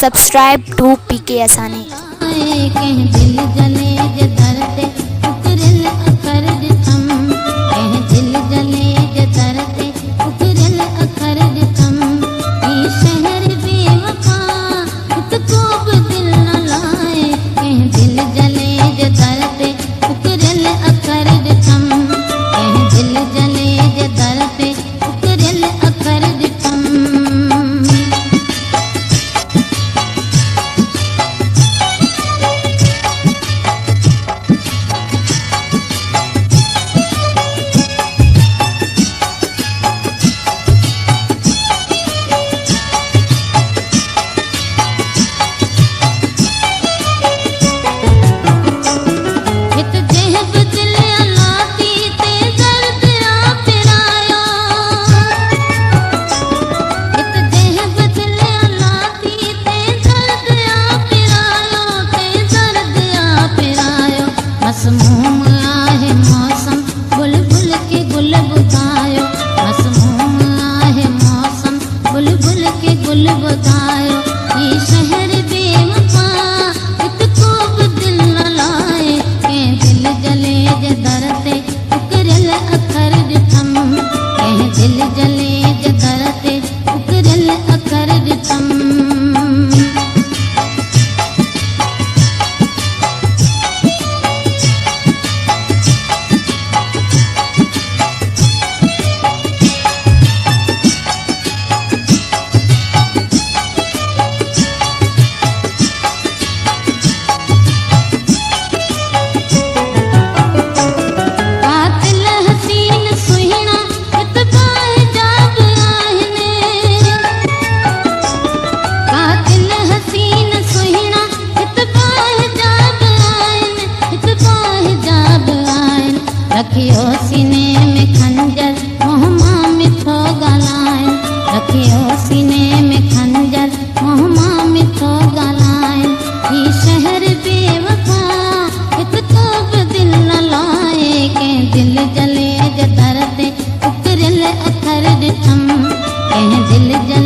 Subscribe to PK Asani. दिल जले जे दरते उकरल अखर दिथम दिल जले जे दरते उकरल अखर दिथम ई शहर बेवफा को भी दिल न लाए दिल जले जे दरते उकरल अखर दिथम दिल जले जे दरते उकरल अखर दिथम मसमूम आहे मौसम बुलबुल के गुल बुधायो मसमूम आहे मौसम बुलबुल के गुल बुधायो ये शहर बेवफा को भी दिल न लाए के दिल जले जे दरते उकरल अखर दिथम के दिल जले जे दरते उकरल अखर दिथम रखियो सीने में खंजर मोहमा मिठो गलाए रखियो सीने में खंजर मोहमा मिठो गलाए ये शहर बेवफा को भी दिल न लाए के दिल जले जे दरते उकरल अखर दिथम के दिल जले